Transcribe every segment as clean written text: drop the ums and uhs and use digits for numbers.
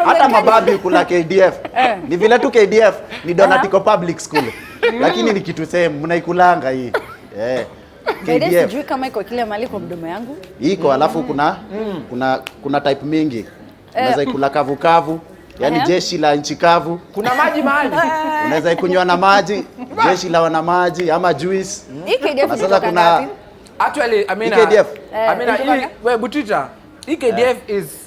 hata mababi kula KDF. Ni vile tu KDF ni Donatico Public School. Lakini ni kitu same mnaikulanga hii. KDF sijui kama iko kile mali kwa mdomo yangu. Iko alafu kuna type mingi. Unaweza ikula kavu kavu. Yaani jeshi la nchi kavu. Kuna maji mahali. Unaweza ikunywa na maji, jeshi la wana maji ama juice. KDF sasa kuna actually Amina wewe Butita, KDF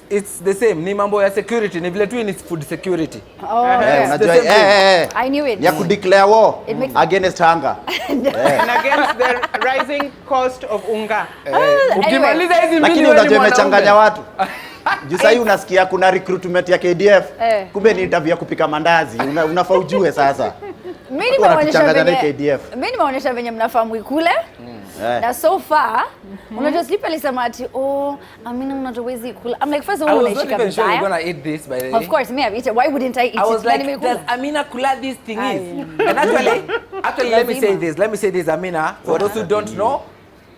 it's the same. Ni mambo ya security, ni vile tu ni food security. Unajua I knew it. Ya ku declare war against hunger. And against the rising cost of unga. Ukimaliza hizi mbili lakini unajua imechanganya watu. Juu sasa unasikia kuna recruitment ya KDF, kumbe ni interview ya kupika mandazi. Unafaa ujue sasa. Mimi nimeonyesha venye mnafahamu ikule. Na so far, unajua Sleep alisema ati Amina unatowezi ikula. I'm like, first of all, unashika vibaya. I was not even sure you're gonna eat this by the way. Of course, me I've eaten. Why wouldn't I eat it? I was like, does Amina kula this thing is? And actually let me say this Amina, for those who don't know,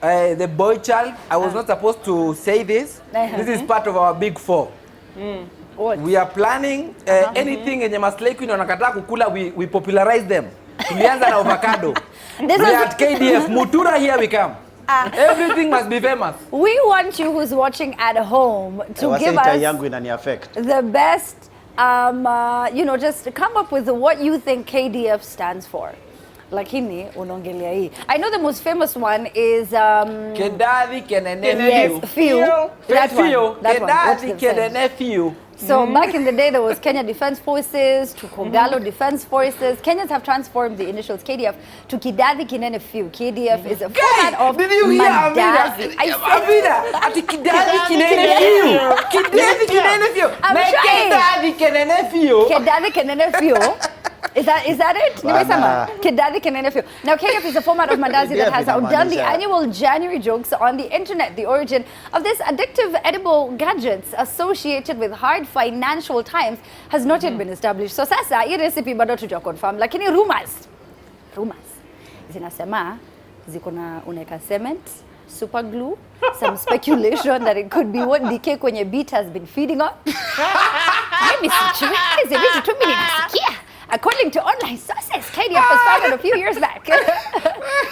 the boy child, I was not supposed to say this. This is part of our big four. What? We are planning anything yenye Maslay Queen wanakataa kukula, we popularize them. Tulianza na avocado. We are at KDF. Mutura, here we come. Everything must be famous. We want you who's watching at home to give us the best, just come up with what you think KDF stands for. Lakini unongelea hii. I know the most famous one is Kedadhi kenene few. That one. Kedadhi kenene few. So back in the day, there was Kenya Defense Forces to Kogalo Defense Forces. Kenyans have transformed the initials KDF to Kidadhi Kinene Few. KDF is a format of Did you hear Mandazi. Amina, ati Kidadhi Kinene Few. Kidadhi Kinene Few. I'm trying. Kidadhi Kinene Few. Kidadhi Kinene Few. Is that it? Kidadhi Kinene Few. Now KDF is a format of Mandazi that has outdone the annual January jokes on the internet. The origin of this addictive edible gadgets associated with hard financial times has not yet been established. So sasa hii recipe bado tuja confirm, lakini rumors zinasema ziko na uneka cement, super glue, some speculation that it could be what DK kwenye beat has been feeding on. Maybe sichuizi vitu tu mimi nasikia. According to online sources, KDF was founded a few years back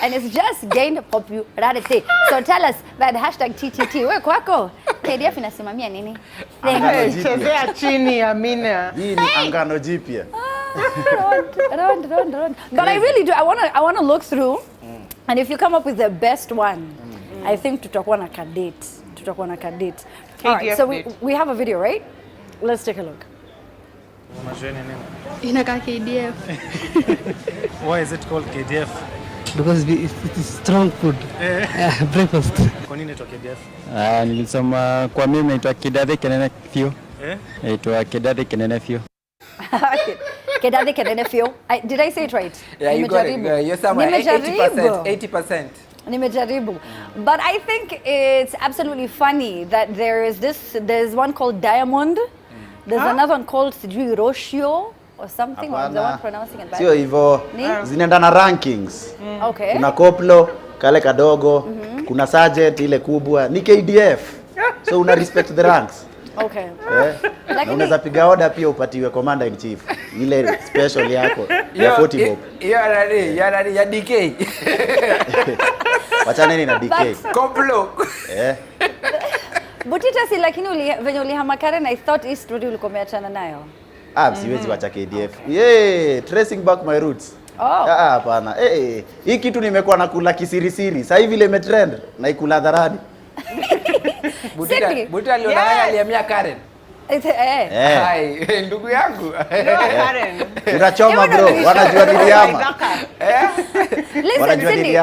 and it's just gained popularity. So tell us that hashtag TTT. Wewe kwako KDF inasimamia nini? Chezea chini Amina. Hii ni angano jipya. Run. But I really do. I want to look through, and if you come up with the best one, I think tutakuwa na kadate. All right, so we have a video, right? Let's take a look. Inaka KDF. Why is it called KDF? Because it's strong food. Breakfast. Kwa nini inaitwa KDF? Nilisoma kwa mimi inaitwa Kidadhi Kenene Few. Inaitwa Kidadhi Kenene Few. Kidadhi Kenene Few. Did I say it right? Yeah, you got it. You're somewhere 80%. Nimejaribu. But I think it's absolutely funny that there's one called Diamond. There's another one called Sijui Roshio or something. Or the one pronouncing it sio hivyo. Zinaenda na rankings. Okay. Kuna koplo, kale kadogo, kuna sergeant ile kubwa, ni KDF. So una respect the ranks. Okay. Na unaweza piga order pia upatiwe commander in chief. Ile special yako ya 40 bob. Ya DK. Wacha nini na DK? Koplo. Butita si lakini venye ulihama Karen, I thought hii story ulikuwa umeachana nayo. Siwezi wacha KDF. Tracing back my roots. Hapana. Hii kitu nimekuwa nakula kisirisiri. Sasa hivi ile imetrend na ikula dharani. Butita alionana alihamia Karen. Hai, ndugu yangu. Karen. Unachoma bro, wanajua niliama. Listen, Cindy,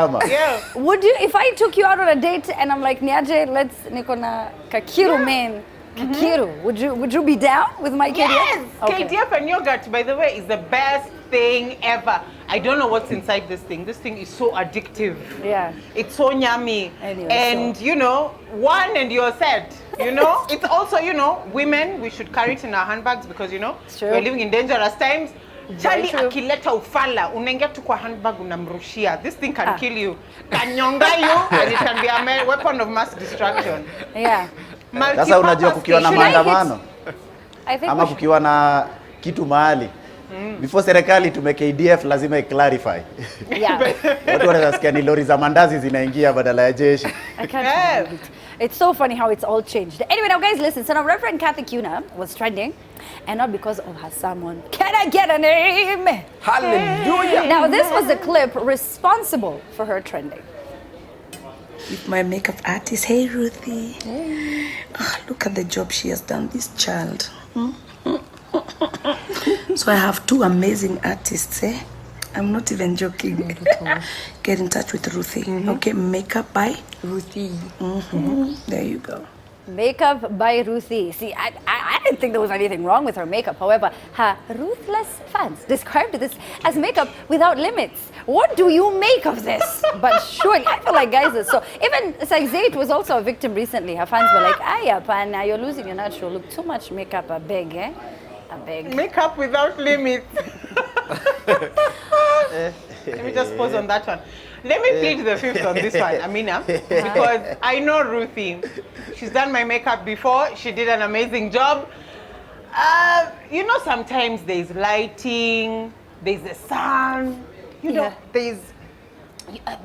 would you, if I took you out on a date and I'm like, Niaje, niko na kakiru man. Kakiru, would you be down with my KDF? Yes! Okay. KDF and yogurt, by the way, is the best thing ever. I don't know what's inside this thing. This thing is so addictive. Yeah. It's so yummy. Anyway, and, one and you're set. It's also, women, we should carry it in our handbags because, we're living in dangerous times. Charlie akileta ufala, unaingia tu kwa handbag unamrushia. This thing can kill you. Kanyonga you and it can be a weapon of mass destruction. Yeah. Sasa unajua kukiwa na maandamano. ama kukiwa na kitu mahali before serikali tume KDF lazima clarify. Yeah. Watu wanasikia ni lori za mandazi zinaingia badala ya jeshi. I can't believe it. It's so funny how it's all changed. Anyway, now guys, listen. So now Reverend Kathy Kuna was trending, and not because of her sermon. Can I get a name? Hallelujah. Now this was the clip responsible for her trending. With my makeup artist, hey Ruthie. Hey. Oh, look at the job she has done, this child. So I have 2 amazing artists, eh? I'm not even joking. Get in touch with Ruthie. Okay, makeup by Ruthie. There you go. Makeup by Ruthie. See, I didn't think there was anything wrong with her makeup. However, her ruthless fans described this as makeup without limits. What do you make of this? But surely, I feel like guys are so... Even like Zayd was also a victim recently. Her fans were like, "Aya, Pana, you're losing your natural look. Too much makeup, I beg, eh? I beg." Makeup without limits. Let me just pause on that one. Let me plead the fifth on this one, Amina, because I know Ruthie. She's done my makeup before. She did an amazing job. You know, sometimes there's lighting, there's the sun, you know, there's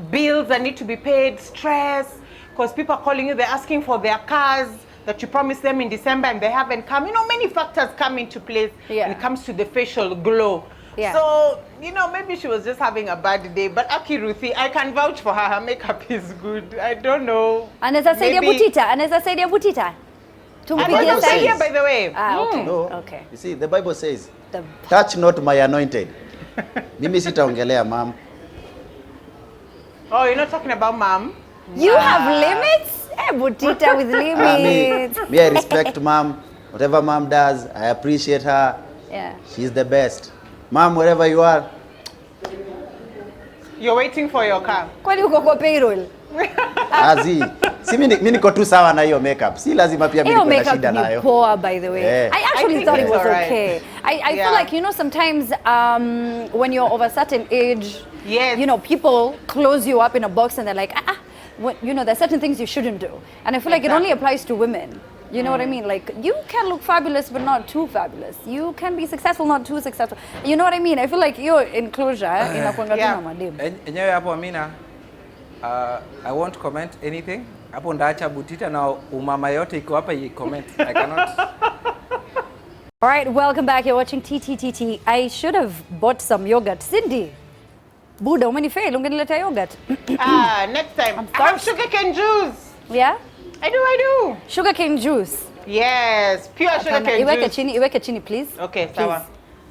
bills that need to be paid, stress, because people are calling you, they're asking for their cars that you promised them in December and they haven't come. You know, many factors come into place when it comes to the facial glow. Yeah. So, you know, maybe she was just having a bad day. But Aki Ruthie, I can vouch for her. Her makeup is good. I don't know. Anaweza saidia Butita. Anaweza saidia Butita. Anaweza saidia, by the way. Okay. No. Okay. You see, the Bible says, touch not my anointed. Mimi sitaongelea, ma'am. Oh, you're not talking about ma'am? You have limits? Eh, Butita with limits. Me, I respect ma'am. Whatever ma'am does, I appreciate her. Yeah. She's the best. Ma'am, wherever you are. You're waiting for your car. Kwani uko kwa payroll? Azi. Si mimi niko tu sawa na hiyo makeup. Si lazima pia mimi niko na shida nayo. Hiyo makeup ni poa, by the way. Yeah. I actually thought it was right. okay. I feel like, you know, sometimes when you're of a certain age, you know, people close you up in a box and they're like, you know, there's certain things you shouldn't do. And I feel like it only applies to women. You know what I mean? Like, you can look fabulous, but not too fabulous. You can be successful, not too successful. You know what I mean? I feel like your enclosure inakuanga tu na madem. Enyewe hapo Amina, I won't comment anything. Hapo ndaacha Butita na umama yote iko hapa comment. I cannot. All right, welcome back. You're watching TTTT. I should have bought some yogurt. Cindy, Buddha, umenifail. Ungenileta yogurt. Next time. I have sugarcane juice. Yeah? I do. Sugarcane juice. Yes, pure sugarcane juice. Iweke chini, please. Okay, please. sawa.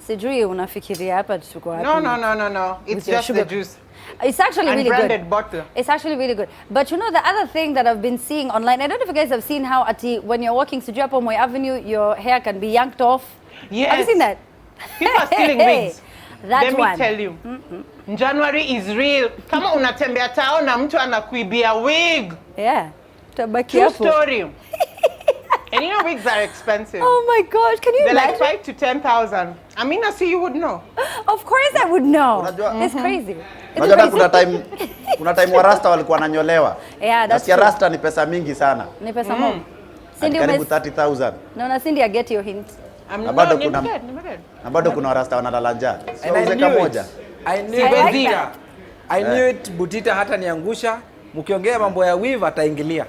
Sijui unafikiria hapa tuko wapi. No. It's just the juice. It's actually really good. Unbranded bottle. It's actually really good. But you know, the other thing that I've been seeing online, I don't know if you guys have seen how when you're walking Sijui hapo Moi Avenue, your hair can be yanked off. Yes. Have you seen that? People are stealing wigs. That Let me tell you. January is real. Kama unatembea tao na mtu anakuibia wig. Yeah. True story. And you know wigs are expensive. Oh my gosh, can you They're imagine? like 5 to 10,000. Amina, see, you would know. Of course I would know. It's crazy. Unajua kuna time wa rasta walikuwa wananyolewa. Yeah, that's true. Rasta ni pesa mingi sana. Ni pesa mob. Cindy, karibu 30,000. No, Cindy, I get your hint. Na bado kuna rasta wanalala njaa. Sio moja. I knew it. Butita hata niangusha. Mkiongea mambo ya weave ataingilia.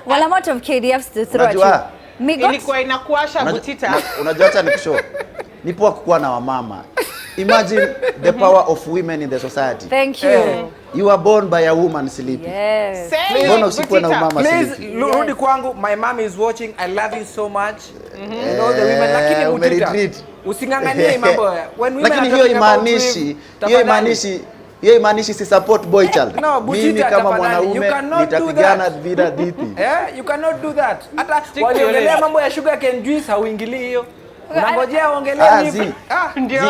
Well, I'm out of KDFs to throw at you. Ilikuwa inakuasha Butita. Unajua acha nikushow. Ni poa kukuwa na wamama. Imagine the power of women in the society. Thank you. You were born by a woman, Sleepy. Yes. Mbona usikuwe na umama Please, Sleepy? rudi kwangu. My mom is watching. I love you so much. And all the women. Lakini Butita, usinganganie mambo. When women lakini hiyo imaanishi si support boy child. No, mimi kama mwanaume nitapigana bila dhiti. You cannot do that. Hata waliongelea mambo ya sugar cane juice hauingilii hiyo. Unangojea aongelee hivi.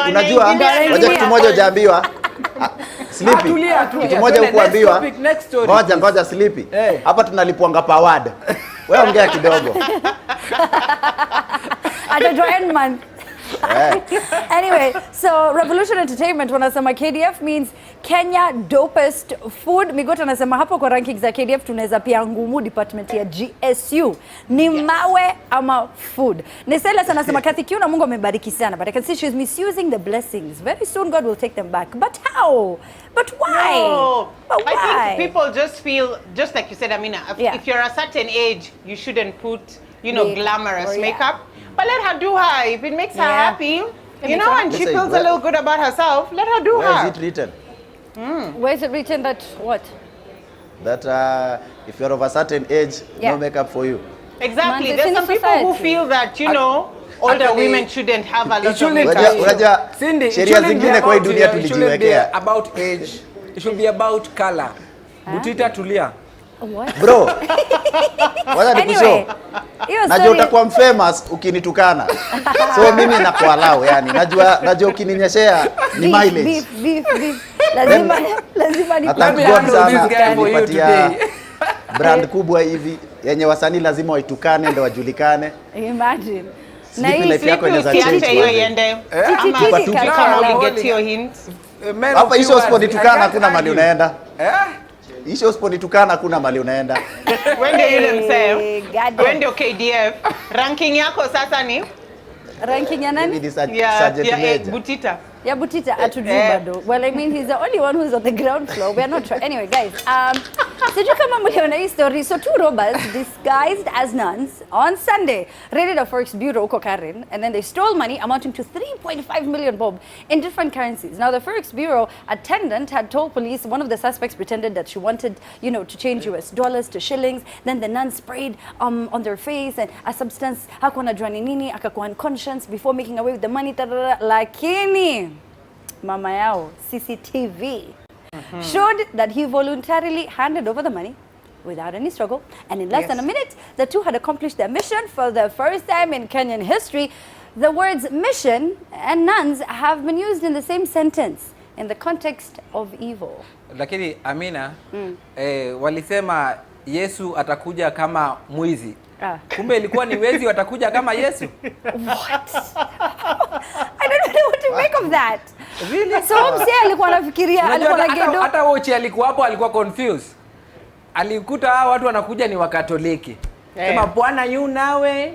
Unajua waje kitu moja hujaambiwa. Sleepy. Kitu moja hukuambiwa. Ngoja Sleepy. Hapa tunalipwanga pawad. Wewe ongea kidogo. At the joint month. Anyway, so Revolution Entertainment wanasema KDF means Kenya dopest food. Migota anasema hapo kwa rankings za KDF tunaweza pia ngumu department ya GSU. Ni mawe ama food. Nesela sana anasema Kathy Q na Mungu amebariki sana, but I can see she's misusing the blessings. Very soon God will take them back. But how? But why? No. But why? I think people just feel, just like you said, Amina, if you're a certain age, you shouldn't put, glamorous makeup. But let her do her. If it makes her happy, and she feels a little good about herself, let her do her. Where is it written? Where is it written that what? That if you're of a certain age, no makeup for you. Exactly. Man, there's some people who feel that, older women shouldn't have a lot of makeup. Cindy, sheria zingine kwa hii dunia tulijiwekea. About age. It should be about color. Butita tulia. What? Bro. Wacha nikushow. Najua utakuwa famous ukinitukana. So mimi nakuallow yani. Najua ukininyeshea ni mileage. Beef. Lazima ni nipatia brand kubwa hivi yenye wasanii lazima waitukane ndio wajulikane. Imagine. Na hii life yako inaweza change iende. Kama get your hints. Hapa hizo usiponitukana hakuna mali unaenda. Hizo usiponitukana hakuna mali unaenda. Wende yule msee. Wende KDF. Ranking yako sasa ni? Ranking ya nani? Butita. Yeah, Butita atujui bado. Well, I mean, he's the only one who's on the ground floor. We are not sure. Anyway, guys, sijui kama mliona hii story. So 2 robbers disguised as nuns on Sunday raided a forex bureau huko Karen, and then they stole money amounting to 3.5 million bob in different currencies. Now, the forex bureau attendant had told police one of the suspects pretended that she wanted, to change US dollars to shillings. Then the nuns sprayed on their face and a substance hakuwa anajua ni nini, akakuwa unconscious before making away with the money. Lakini mama yao CCTV showed that he voluntarily handed over the money without any struggle, and in less than a minute the two had accomplished their mission. For the first time in Kenyan history, the words mission and nuns have been used in the same sentence in the context of evil. Lakini Amina, walisema Yesu atakuja kama mwizi. Kumbe ilikuwa ni wezi watakuja kama Yesu. What? I don't know what to make of that. Really? So mse alikuwa anafikiria, alikuwa na gedo. Hata wochi alikuwa hapo, alikuwa confused. Alikuta hao watu wanakuja ni Wakatoliki. Sema Bwana yu nawe.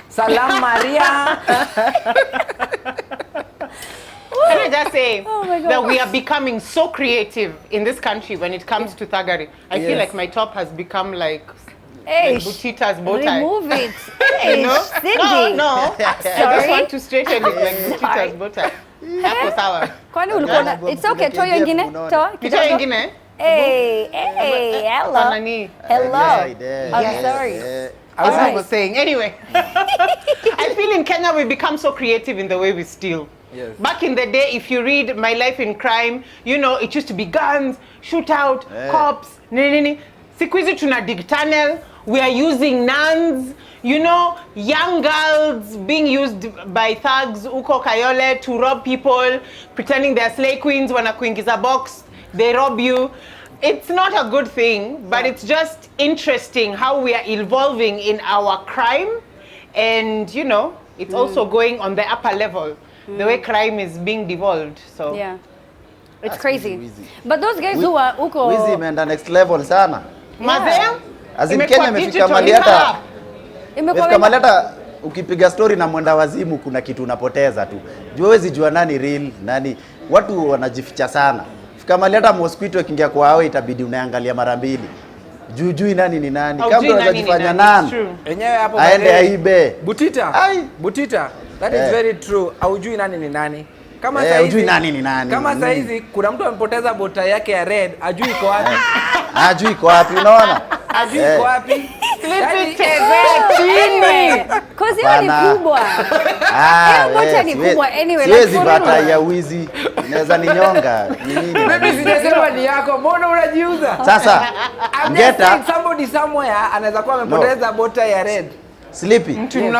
Salamu Maria. Can I just say that we are becoming so creative in this country when it comes to thuggery. I feel like my top has become like Butita's bow tie. Remove it. Cindy. No. I just want to straighten it like Butita's bow tie. Hapo sawa. Kwani ulikuwa na it's okay, toa nyingine. Toa nyingine. Hey, hello. I'm sorry. I was saying. Anyway, I feel in Kenya we become so creative in the way we steal. Yes. Back in the day, if you read My Life in Crime, it used to be guns, shootout, cops, nini. Siku hizi tuna dig tunnel. We are using nuns, young girls being used by thugs, uko Kayole, to rob people, pretending they're slay queens, wanakuingiza box, they rob you. It's not a good thing, but it's just interesting how we are evolving in our crime. And, it's also going on the upper level, the way crime is being devolved. So yeah, it's crazy. But those guys who are uko... Wizi imeenda next level sana. Mazea? Azin Kenya imefika mali hata ukipiga story na mwenda wazimu kuna kitu unapoteza tu. Huwezi jua nani real, nani. Watu wanajificha sana. Fika mali hata mosquito ikiingia kwa wewe itabidi unaangalia mara mbili. Jujui nani ni nani. Kama unajifanya nani. Enyewe hapo aende aibe. Butita. That is very true. Haujui nani ni nani. Kama hujui nani ni nani. Kama saa hizi kuna mtu amepoteza bota yake ya red, ajui iko wapi. Ajui iko wapi, unaona? Ajui iko wapi. Cause hiyo ni kubwa. Hiyo bota ni kubwa anyway. Siwezi bata ya wizi. Inaweza ninyonga. Mimi sijasema ni yako. Mbona unajiuza? Sasa Ngeta somebody somewhere anaweza kuwa amepoteza bota ya red. Sleepy.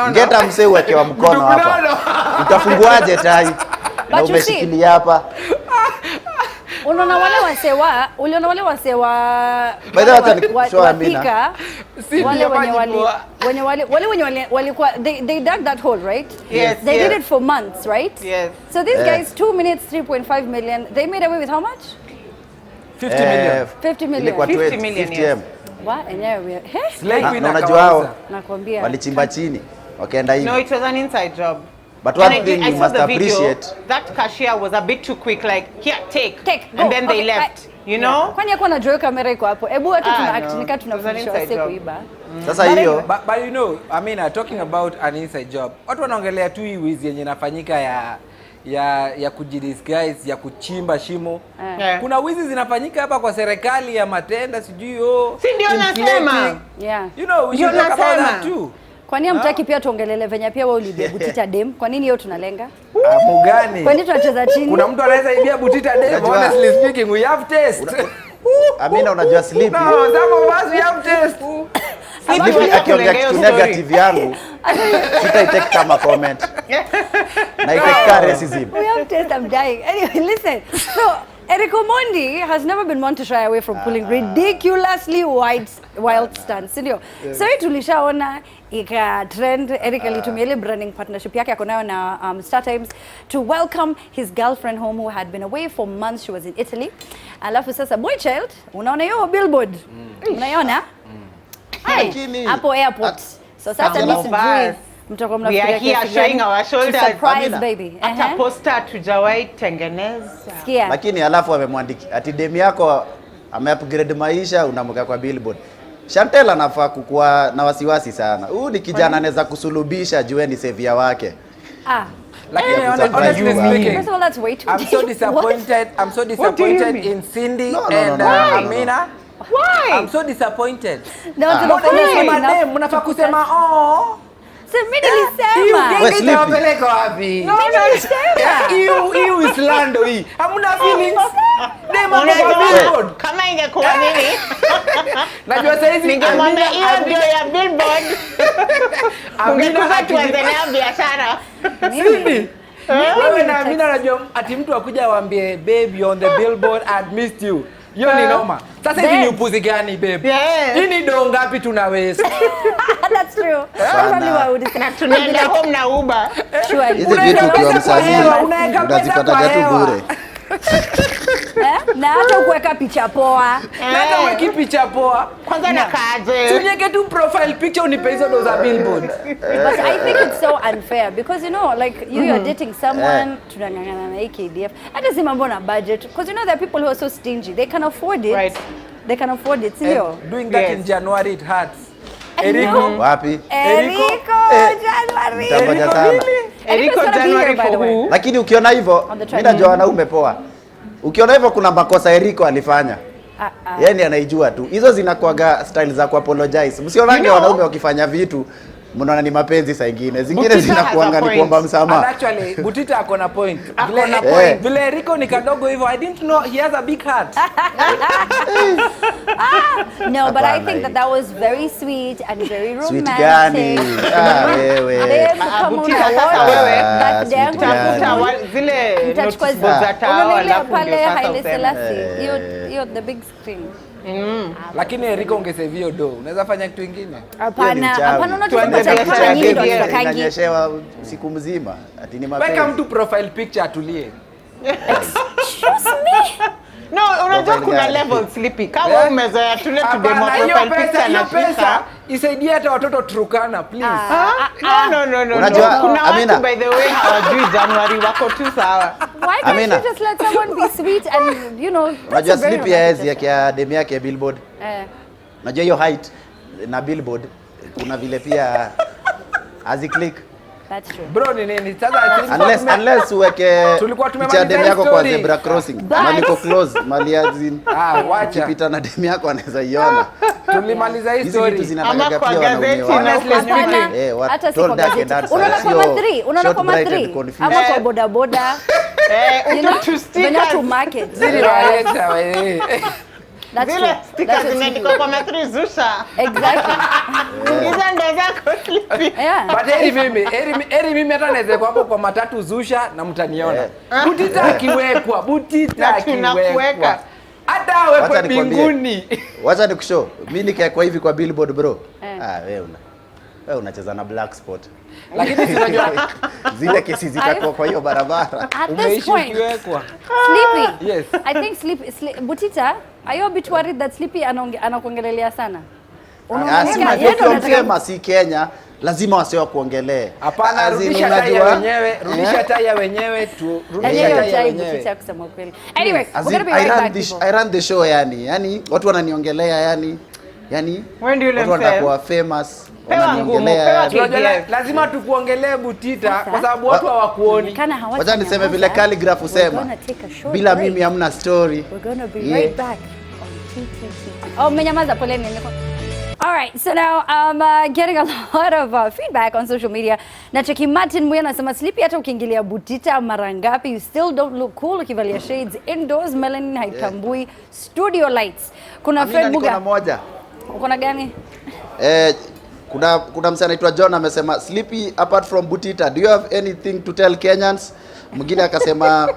Ngeta msee uwekewa mkono hapa. Utafunguaje tai? Na umeshikilia hapa. Unaona wale wasewa, uliona wale wasewa by the way, Amina. wale walikuwa they dug that hole, right? Yes. They did it for months, right? Yes. So these guys 2 minutes 3.5 million, they made away with how much? 50 million. 50 million. Ilikuwa 50 million, 50 M. What? Enyewe. Na unajua hao Nakwambia. walichimba chini wakaenda hivi. No, it was an inside job. But one thing you must appreciate, that cashier was a bit too quick, like, here, take Go. and then they left. You know? Kwani yako na joy kamera iko hapo. Hebu watu tuna act nika tunafundisha wase kuiba. Sasa hiyo But you know, I mean, talking about an inside job. Watu wanaongelea tu hii wizi yenye inafanyika ya kujidisguise, ya kuchimba shimo. Kuna wizi zinafanyika hapa kwa serikali ya matenda sijui si ndio nasema. You know, we should talk about that too. Kwa nini hamtaki pia tuongelele venye pia wewe ulibia Butita dem? Kwa nini hiyo tunalenga? Mugani? Kwa nini tunacheza chini? Kuna mtu anaweza ibia Butita dem? Honestly speaking, we have taste. Amina, unajua Sleepy. No, some of us we have taste. Sleepy akiongea kitu negative yangu sitaitake kama comment. Na itake racism. We have taste, I'm dying. Anyway, listen. So Eric Omondi has never been one to shy away from pulling ridiculously wild stunts, ndio. So hii tulishaona ika trend. Eric alitumia ile branding partnership yake akonayo na Star Times to welcome his girlfriend home who had been away for months. She was in Italy. Alafu sasa boy child, unaona hiyo billboard? Unaiona? Hapo airport. So sasa this breathe. Mtoko We are here showing our shoulders. Surprise baby. Hata poster tujawahi tengeneza. Sikia. Lakini alafu amemwandiki ati demu yako ame-upgrade maisha unamweka kwa billboard. Chantel anafaa kukuwa na wasiwasi sana. Huyu ni kijana anaweza kusulubisha jueni savior wake. Lakini honestly speaking, first of all, that's way too I'm so disappointed. I'm so disappointed in Cindy and Amina. Why? I'm so disappointed. Mnafaa kusema oh. Mimi nilisema. Nitawapeleka wapi? Hiyo Islando hii. Hamna feelings. Dema billboard. Kama ingekuwa mimi. Najua sasa hizi ningemwambia hiyo ndio ya billboard. Ungekuwa tuendelea biashara. Cindy. Wewe na Amina najua ati mtu akuja awaambie babe you on the billboard I missed you. Hiyo ni noma. Sasa hivi ni upuzi gani babe? Hii ni do ngapi tuna waste? That's true. Na tunaenda home na Uber. Hizi vitu kwa msanii unazipata tu bure. Na hata kuweka picha poa. Hata uweki picha poa. Kwanza nakaaje? Tunyeke tu profile picture unipe hizo ndo za billboard. But I think it's so unfair because you know like you're dating someone tunangangana na KDF. Hata si mambo na budget because you know there are people who are so stingy. They can afford it. Right. They can afford it, sio? Doing that in January it hurts. Eriko wapi? January. Mtamoja sana. Eriko January for who? Lakini ukiona hivyo mimi najua wanaume poa. Ukiona hivyo kuna makosa Eriko alifanya. Yeye ndiye anaijua tu. Hizo zinakuaga style za kuapologize. Msionange wanaume wakifanya vitu mnaona ni mapenzi saa nyingine. Zingine zinakuanga ni kuomba msamaha. Actually, Butita akona point. Vile Eriko ni kadogo hivyo, I didn't know he has a big heart. No, but I think that was very sweet and very romantic. Sweet gani? Wewe. Butita sasa wewe. That day tafuta zile notice boards za tao alafu pale Haile Selassie. Hiyo the big screen. Lakini Eriko ungesave hiyo do. Unaweza fanya kitu kingine? Hapana, unataka nyingi ndo tutakangi. Unanyeshewa siku mzima. Ati ni mapenzi. Weka mtu profile picture atulie. Excuse me. No, unajua kuna level Sleepy. Kama umezoea tule to demo profile picture na pesa, isaidie hata watoto Turkana please. No. Unajua kuna Amina, watu by the way hawajui January wako tu sawa. Why can't you just let someone be sweet and you know? Unajua Sleepy yaezi ya demu yake billboard. Unajua hiyo height na billboard kuna vile pia click. That's true. Bro ni nini? Sasa unless uweke picha demu yako kwa zebra crossing. Mali iko close, mali azin. Wacha. Ukipita na demu yako anaweza iona. Tulimaliza hii Hizi story. vitu zinataka pia wanaume wao. Hata si kwa gazeti. Unaona kwa ma3, unaona kwa ma3. Ama kwa boda boda. To stickers to market. Zile wacha wewe. Zile stickers zimeandikwa kwa matri zusha. Exactly. Hizo ndo zako Sleepy. But eri mimi hata naweza kwa hapo kwa matatu zusha na mtaniona. Butita akiwekwa. Hata wewe Wacha nikwambie. mbinguni. Wacha nikushow. Mimi nikaekwa hivi kwa billboard bro. Wewe unacheza na black spot. Lakini si unajua Zile kesi zitakuwa kwa hiyo barabara. At this umeishi point, ukiwekwa. Sleepy. Yes. I think Butita, are you a bit worried that Sleepy anakuongelelea sana? Asima Yeye ndo anataka- sema si Kenya, lazima wasiwa kuongelee. Hapana, As in, rudisha tai ya unajua, wenyewe, rudisha tai ya wenyewe tu, rudisha Yaani hiyo tai ya chai wenyewe. Butita kusema ukweli. Anyway, as we're in, going to be right back, people. I run the show yani watu wananiongelea yani Wewe ndio yule watu mfame. wanakuwa famous, Pewa ngumu, wananiongelea. pewa yani. Unajua KDF. lazima tukuongelee Butita Sasa. kwa sababu watu hawakuoni. Kana hawata Wacha niseme nyamaza. vile calligraph We're husema. gonna take a short Bila break. mimi hamna story. We're going to be Yeah. right back on TTTT. Oh, mmenyamaza, poleni. All right, so now I'm getting a lot of feedback on social media. Na cheki Martin Muya anasema Sleepy, hata ukiingilia Butita mara ngapi, you still don't look cool ukivalia shades indoors, melanin haitambui, studio lights. Kuna Amina, Fred niko na Buga. moja. Uko na gani? Kuna msanii anaitwa John amesema Sleepy, apart from Butita, do you have anything to tell Kenyans? Mwingine akasema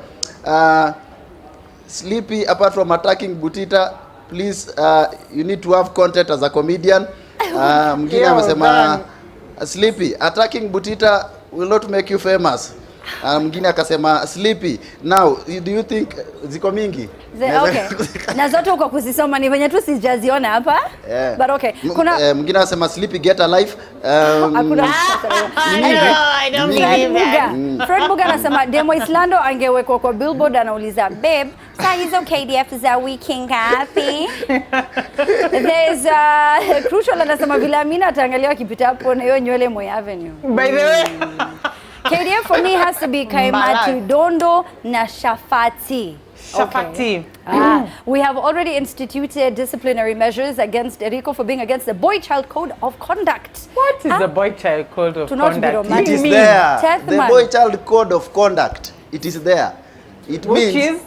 Sleepy, apart from attacking Butita, please you need to have content as a comedian. Mwingine amesema Sleepy, attacking Butita will not make you famous. Mwingine akasema Sleepy, now do you think ziko mingi? Okay. Na zote uko kuzisoma ni venye tu sijaziona hapa. Yeah. But okay. Kuna Mwingine anasema Sleepy, get a life. hakuna I don't Fred believe that. Buga. Fred Buga anasema Demo Islando angewekwa kwa billboard, anauliza babe, saa hizo KDF za wiki ngapi? There's Crucial anasema vile Amina ataangalia akipita hapo na hiyo nywele Moi Avenue. By the way, KDF for me has to be Kaimati, Dondo na Shafati. Shafati. We have already instituted disciplinary measures against Eriko for being against the boy child code of conduct. What is the boy child code of To not be conduct? romantic. It is mean? there. Tenth The man. boy child code of conduct. It is there. It Which means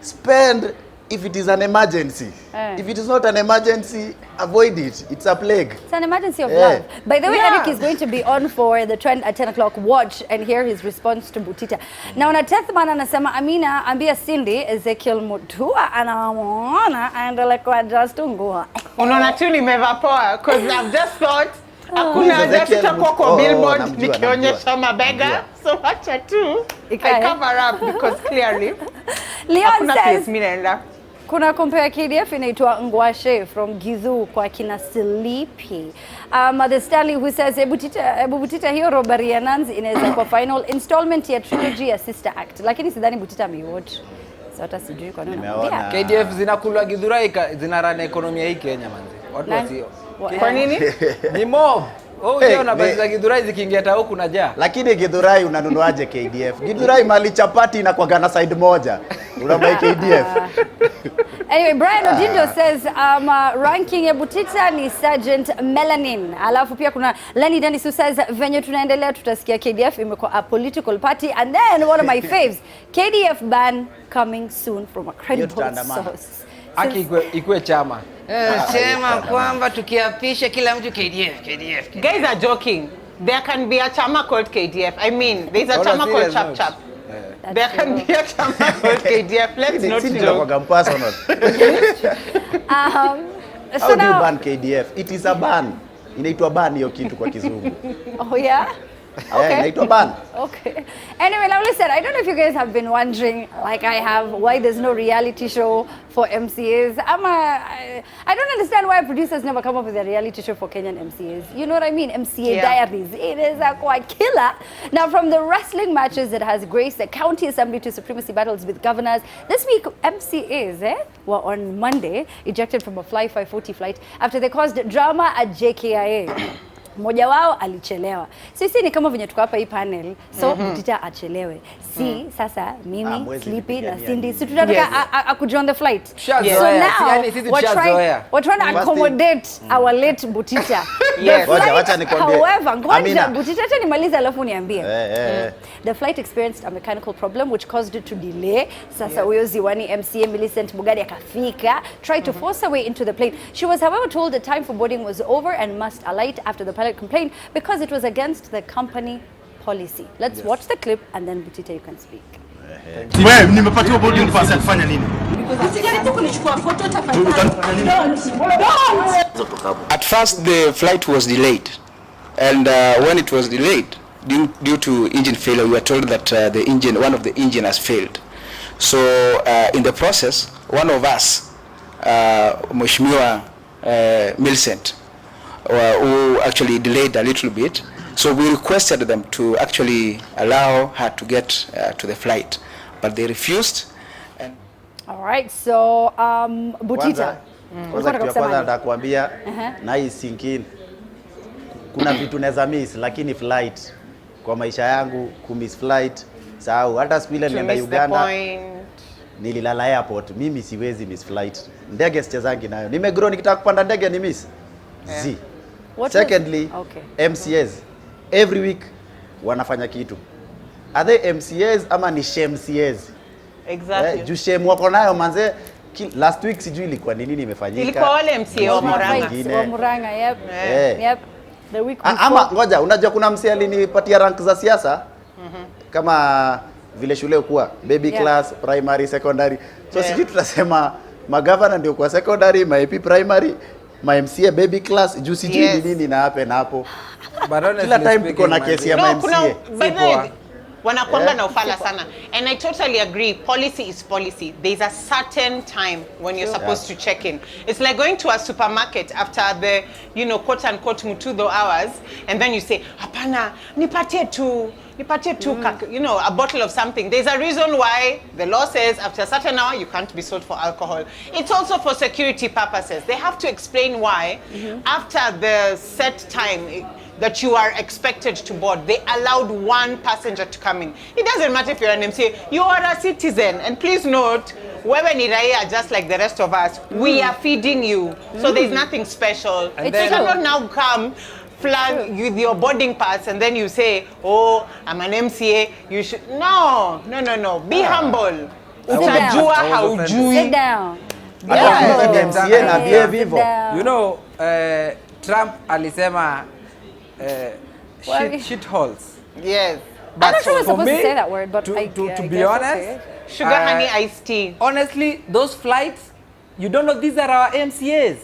is spend if it is an emergency. If it is not an emergency, avoid it. It's a plague. It's an emergency of Yeah. love. By the way, Yeah. Eric is going to be on for the trend at 10 o'clock. Watch and hear his response to Butita. Now, na Tethman anasema Amina ambia Cindy Ezekiel Mutua anamuona aendelee kwa just ungua. unaona tu nimevapoa because I've just thought hakuna Who is haja Ezekiel tutakuwa kwa Mut- billboard namjua, nikionyesha namjua. mabega, so acha tu Ikae. I cover up because clearly Leon hakuna place says mimi naenda. kuna compare KDF inaitwa Ngwashe from Gizu kwa kina Sleepy. The Stanley who says Ebu Butita hiyo robbery ya Nanzi inaweza kwa final installment ya trilogy ya Sister Act, lakini sidhani Butita ameiwatch. So hata sijui kwa nini Nimeona. nakwambia. KDF zinakula Githurai zinarana ekonomia hii Kenya manzi. Watu Nani? wasio. Kwa nini? Ni mob. Oh, Hey, unaona basi za Githurai zikiingia hata huku na jaa. Lakini Githurai unanunuaje KDF? Githurai mali chapati inakuwa na side moja. Unabai KDF. Anyway, Brian Odindo says ranking ya Butita ni Sergeant Melanin. Alafu pia kuna Lenny Dennis who says venye tunaendelea tutasikia KDF imekuwa a political party, and then one of my faves, KDF ban coming soon from a credible tutaandamana. source. Aki ikue chama. Sema kwamba tukiapisha kila mtu KDF. Guys are joking. There can be a chama called KDF. I mean, there's a On a chama called serious Chap note. Chap. That's There can true. be a chama called KDF. Let's not Sisi joke. tunakuwa personal. So How do you now, ban KDF? It is a ban. Inaitwa ban hiyo kitu kwa kizungu. oh yeah? Okay. Inaitwa ban. Okay. Anyway, now listen, I don't know if you guys have been wondering, like I have, why there's no reality show for MCAs. I don't understand why producers never come up with a reality show for Kenyan MCAs. You know what I mean? MCA Diaries. It is a quite killer. Now, from the wrestling matches that has graced the county assembly to supremacy battles with governors, this week MCAs were on Monday ejected from a Fly 540 flight after they caused drama at JKIA. Mmoja wao alichelewa. Sisi ni kama venye tuko hapa hii panel, so Butita achelewe. Sasa mimi, mwezi Sleepy na kupigania Cindy, nini? si tunataka akuja on the flight. So Tushazoea. now Yaani sisi we're tushazoea. trying to accommodate our late Butita. Yes. The Wacha flight, nikwambie. however, ngoja Amina. Butita, acha nimalize alafu niambie. The flight experienced a mechanical problem which caused it to delay. Sasa huyo Ziwani MCA Millicent Mugadi akafika, tried to force her way into the plane. She was however told the time for boarding was over and must alight after the pilot complained because it was against the company policy. Let's watch the clip and then Butita, you can speak. Wewe nimepatiwa boarding pass ya kufanya nini? Usijaribu kunichukua photo tafadhali. At first the flight was delayed, and when it was delayed due to engine failure, we were told that one of the engine has failed. So in the process, one of us, Mheshimiwa Millicent, who actually delayed a little bit, so we requested them to actually allow her to get to the flight, but they refused. And all right, so Butita, kwanza nataka kuambia na hii sinking, kuna vitu naweza miss, lakini flight kwa maisha yangu kumiss flight sawa. Hata siku ile nilienda Uganda nililala airport, mimi siwezi miss flight. Ndege sichezangi nayo, nimegrow nikitaka kupanda ndege ni miss Z. Secondly, MCAs every week wanafanya kitu. Are they MCAs ama ni SHMCAs? Exactly. Juu shem wako nayo manze. Last week sijui ilikuwa nini imefanyika. Ilikuwa wale MCA wa Murang'a. Yep. Yep. The week before. Ama ngoja, unajua kuna msee alinipatia rank za siasa kama vile shule kuwa baby class, primary, secondary. So sijui tutasema magavana ndio kwa secondary, ma AP primary, ma MCA baby class, juu sijui ni nini na hapo. Kila time tuko na kesi ya ma MCA. Wanakuanga na ufala sana, and I totally agree. Policy is policy. There's a certain time when you're supposed to check in. It's like going to a supermarket after the, quote unquote mutudo hours, and then you say, hapana, nipatie tu, a bottle of something. There's a reason why the law says after a certain hour you can't be sold for alcohol. It's also for security purposes. They have to explain why after the set time that you are expected to board, they allowed one passenger to come in. It doesn't matter if you're an MCA, you are a citizen. And please note, wewe ni raia just like the rest of us. We are feeding you. So there's nothing special. You cannot now come flag with your boarding pass and then you say, oh, I'm an MCA, you should... No. Be humble. Utajua haujui. Sit down. MCA na behave hivyo. Trump alisema shit holes. Yes. But I'm not sure we're supposed to say that word, but to I be honest, sugar honey iced tea. Honestly, those flights, you don't know these are our MCAs.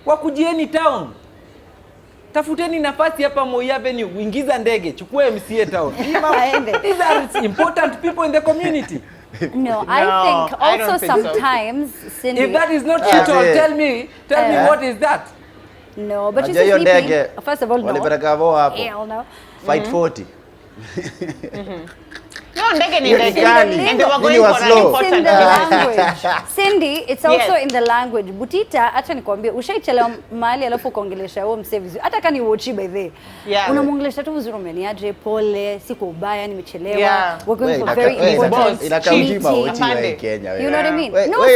Wakujieni town. Tafuteni nafasi hapa Moi Avenue, uingiza ndege, chukua MCA town. These are important people in the community. No, I think also sometimes, Cindy, if that is not shit hole, tell me what is that? No, but you see sleeping. First of all, no. Hell no. Fight 40. No, ndege ni ndege. And they were going for an important in the language. Cindy, it's also in the language. Butita, acha nikwambie, ushaichelewa mahali alafu ukaongelesha huo msee vizuri. Hata kani uochi by the. Unamwongelesha tu vizuri, umeniaje, pole, siku ubaya, nimechelewa. We're going for very important meeting. Kenya. You know what I mean? No,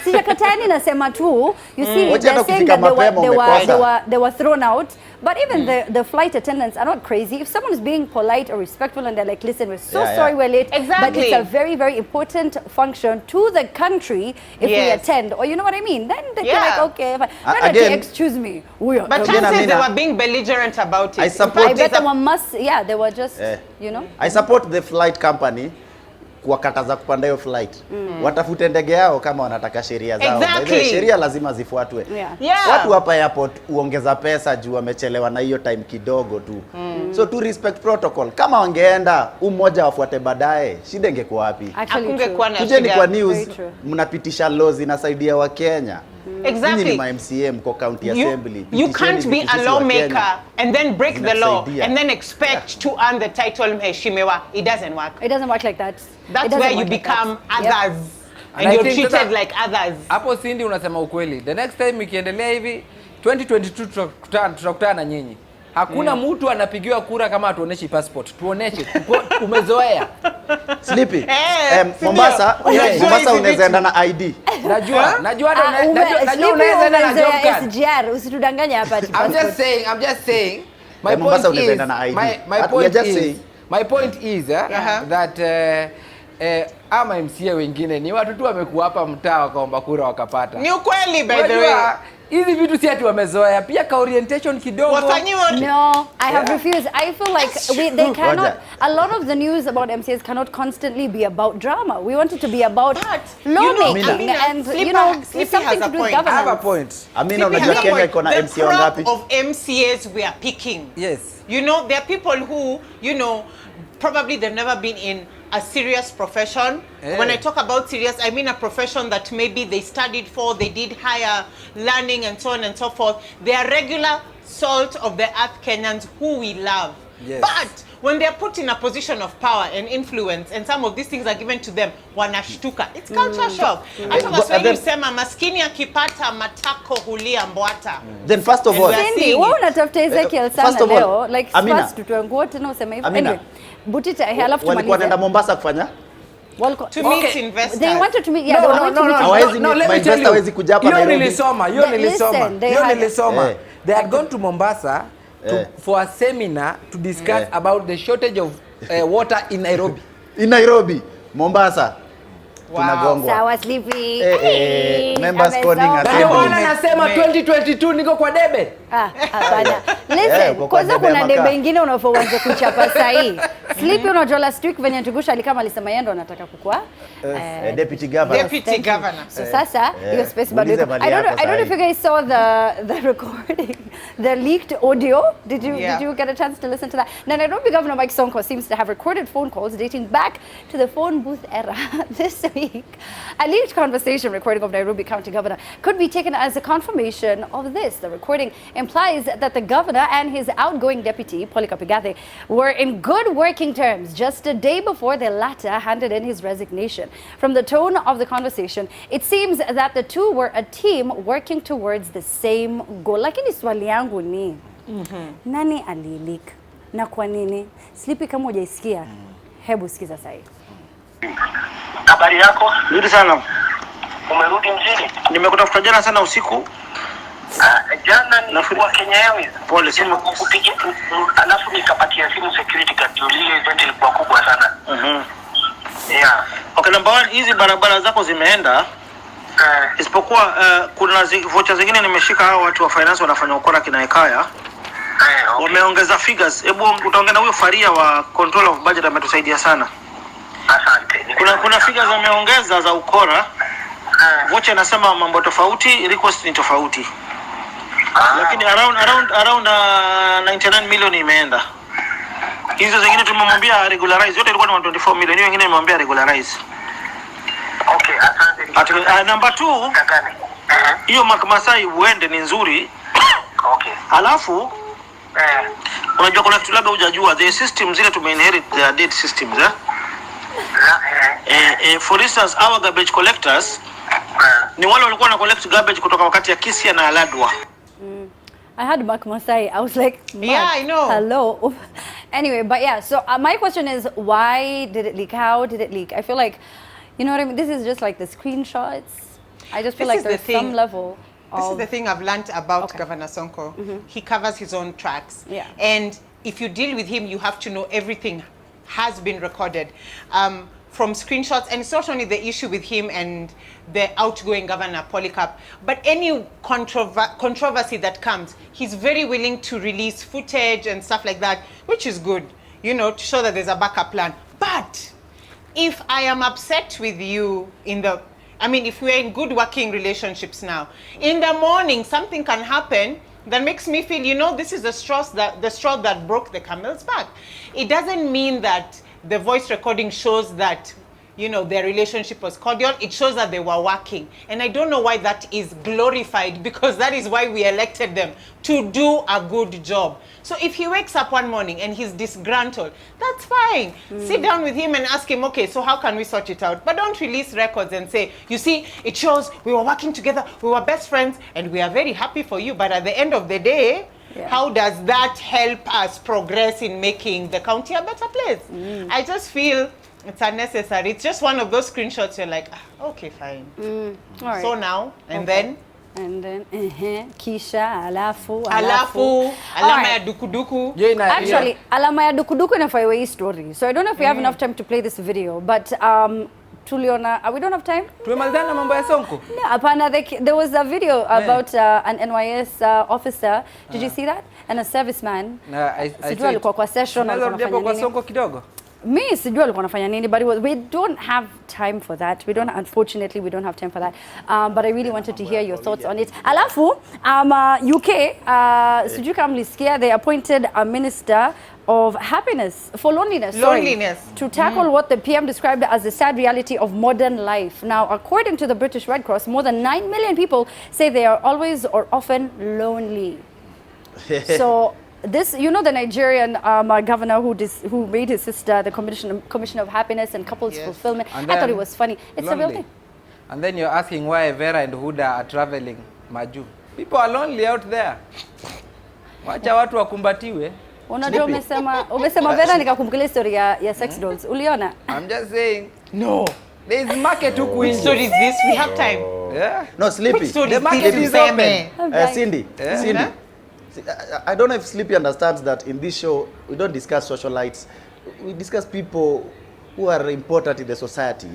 sijakataa ni nasema tu. You see, they're saying that they were thrown out. But even the flight attendants are not crazy. If someone is being polite or respectful and they're like, listen, we're so sorry we're late. But it's a very, very important function to the country if we attend. Or you know what I mean? Then they're like, okay, but again, excuse me. But chances they were being belligerent about it. I bet someone must, they were just, I support the flight company kuwakataza kupanda hiyo flight. Watafute ndege yao kama wanataka sheria zao. Sheria lazima zifuatwe. Watu hapa airport uongeza pesa juu wamechelewa na hiyo time kidogo tu. So to respect protocol. Kama wangeenda mmoja wafuate baadaye, shida ingekuwa wapi? Hakungekuwa na shida. Tujeni kwa news mnapitisha laws inasaidia wa Kenya. Exactly. Ni ma MCA mko county assembly. You can't be a lawmaker and then break the law and then expect to earn the title mheshimiwa. It doesn't work. It doesn't work like that. That's where you become others. And you're treated like others. Hapo Cindy unasema ukweli. The next time ikiendelea hivi 2022 tutakutana na nyinyi. Hakuna mtu anapigiwa kura kama atuoneshi passport. Tuoneshe. Umezoea. Sleepy. Mombasa unaweza enda na ID. Najua unaweza enda na job card. SGR usitudanganye hapa ati passport. I'm just saying. My point is that ama MCA wengine ni watu tu wamekuwa hapa mtaa wakaomba kura wakapata. Ni ukweli by the way. hizi vitu si ati wamezoea, pia ka orientation kidogo. No, I have refused. I feel like they cannot, a lot of the news about MCAs cannot constantly be about drama. We want it to be about lawmaking and something to do with governance. I have a point. Amina, unajua Kenya iko na MCA wangapi? The crop of MCAs we are picking. Yes. You know, there are people who, you know, probably they've never been in a serious profession. When I talk about serious, I mean a profession that maybe they studied for, they did higher learning and so on and so forth. They are regular salt of the earth Kenyans who we love. Yes. But when they are put in a position of power and influence and some of these things are given to them, wanashtuka. It's culture shock. Hata Waswahili husema maskini akipata matako hulia mbwata. Then first of all, Cindy, wewe unatafuta Ezekiel sana leo, like first tutuanguo tena useme hivyo. Anyway, Butita halafu tumalize. Walikuwa wanaenda Mombasa kufanya? To meet investors. They wanted to meet, yeah, they wanted to meet. Hawezi kuja hapa Nairobi. Nilisoma. They had gone to Mombasa for a seminar to discuss about the shortage of water in Nairobi. In Nairobi, Mombasa. Wow. Sawa Sleepy. Members calling us. Ndio maana nasema 2022 niko kwa debe. Hapana. Listen, kwanza kuna debe nyingine unapoanza kuchapa sahi. Sleepy unajua last week venye Tugusha alikama alisema yeye ndo anataka kukua deputy governor. Deputy governor. So sasa hiyo space bado. I don't know if you guys saw the recording, the leaked audio. Did you get a chance to listen to that? Now Nairobi Governor Mike Sonko seems to have recorded phone calls dating back to the phone booth era. This week, a leaked conversation recording of Nairobi County Governor could be taken as a confirmation of this. The recording implies that the governor and his outgoing deputy, Polycarp Igathe, were in good working terms just a day before the latter handed in his resignation. From the tone of the conversation, it seems that the two were a team working towards the same goal. Lakini swali yangu ni, nani alileak? Na kwa nini? Sleepy kama hujaisikia, hebu sikiza sasa. Habari yako? Nzuri sana. Umerudi mjini? Nimekutafuta jana sana usiku. Jana nilikuwa Kenya Airways. Pole simu kupigia, alafu nikapatia simu security guard, ile event ilikuwa kubwa sana. Yeah. Okay, number 1, hizi barabara zako zimeenda. Isipokuwa kuna voucher zingine nimeshika, hao watu wa finance wanafanya ukora kina Hekaya. Okay. Wameongeza figures. Hebu utaongea na huyo Faria wa control of budget, ametusaidia sana. Asante. Kuna figures wameongeza za ukora. Voucher nasema mambo tofauti, request ni tofauti. Lakini around 99 million imeenda. Hizo zingine tumemwambia regularize, yote ilikuwa ni 124 million, hiyo nyingine nimemwambia regularize. Okay, asante. Number 2, hiyo Masai uende ni nzuri. Okay. Alafu unajua kuna kitu labda hujajua, the system zile tumeinherit, the dead systems for instance our garbage collectors ni wale walikuwa na collect garbage kutoka wakati ya Kisia na Aladwa. I had Mark Masai. I was like, yeah, I know. Hello. Anyway, but yeah, so my question is, why did it leak? How did it leak? I feel like, you know what I mean? This is just like the screenshots. I just feel like there's some level of... This is the thing I've learned about Governor Sonko. He covers his own tracks. Yeah. And if you deal with him, you have to know everything has been recorded. From screenshots, and it's not only the issue with him and the outgoing governor Polycarp, but any controversy that comes, he's very willing to release footage and stuff like that, which is good, you know, to show that there's a backup plan. But if I am upset with you if we're in good working relationships now, in the morning something can happen that makes me feel, you know, this is the straw that broke the camel's back. It doesn't mean that the voice recording shows that, you know, their relationship was cordial. It shows that they were working. And I don't know why that is glorified, because that is why we elected them, to do a good job. So if he wakes up one morning and he's disgruntled, that's fine. Sit down with him and ask him, okay, so how can we sort it out? But don't release records and say, you see, it shows we were working together, we were best friends, and we are very happy for you. But at the end of the day, how does that help us progress in making the county a better place? I just feel it's unnecessary. It's just one of those screenshots you're like, okay, fine. All right. So now, and then? And then, kisha, alafu. Alama ya dukuduku. Actually, alama ya dukuduku inafaiwa hii story. So I don't know if we have enough time to play this video, but tuliona, we don't have time. Tumemalizana mambo ya Sonko. No, hapana, there was a video about an NYS officer. Did you see that? And a serviceman. Sijua alikuwa kwa session alikuwa anafanya nini. Sonko kidogo. Me sijua alikuwa anafanya nini, but we don't have time for that. Unfortunately, we don't have time for that. But I really wanted to hear your thoughts on it. Alafu, UK, sijui kama mlisikia, they appointed a minister of happiness for loneliness. To tackle what the PM described as the sad reality of modern life. Now, according to the British Red Cross, more than 9 million people say they are always or often lonely. So this, you know, the Nigerian governor who made his sister the commissioner of happiness and couples fulfillment. I thought it was funny. It's a real thing. And then you're asking why Vera and Huda are traveling Maju. People are lonely out there. Wacha watu wakumbatiwe. Unajua umesema Vera nikakumbuka story ya sex dolls. Uliona? I'm just saying. No. There is market huku. Which story is this? We have time. Yeah. No, Sleepy. The market is open. Cindy. Cindy. I don't know if Sleepy understands that in this show we don't discuss socialites. We discuss people who are important in the society.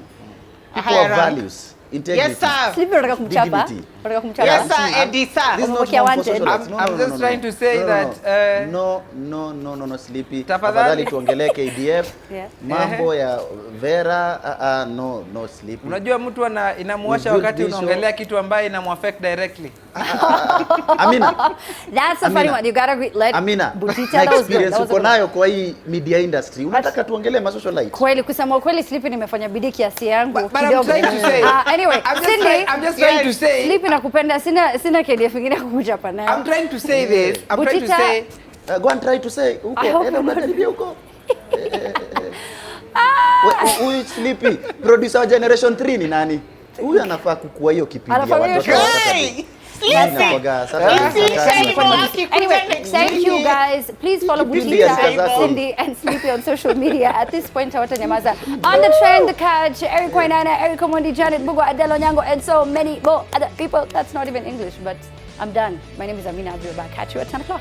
People of values. Integrity. Yes, sir. Sleepy unataka kumchapa? Unataka kumchapa? Yes, sir. Eddie, sir. This is not for socialites. I'm just trying to say that no, Sleepy. Tafadhali tuongelee KDF. Mambo ya Vera, no, Sleepy. Unajua mtu inamuosha wakati unaongelea kitu ambaye inamuaffect directly. Amina. That's a funny one. You gotta let Amina. Butita, that was good. Experience uko nayo kwa hii media industry. Unataka tuongelee masocialite? Kweli, kusema kweli Sleepy nimefanya bidii kiasi yangu kidogo. I'm trying to say. Anyway, Cindy, I'm just trying to say. Sleepy nakupenda, sina KDF ingine kukuchapa nayo. I'm trying to say this. I'm trying to say. Go and try to say. Uko, unajaribia uko. Huyu Sleepy, producer wa Generation 3 ni nani? Huyu anafaa kukua hiyo kipindi ya watoto. Anyway, thank you guys. Please follow Butita, Cindy, and Sleepy on social media. At this point, Nyamaza. On the trend, The Catch, Eric Wainana, Eric Omondi, Janet Bugo, Adelo Nyango, and so many more other people. That's not even English, but I'm done. My name is Amina Abdi. I'll catch you at 10 o'clock.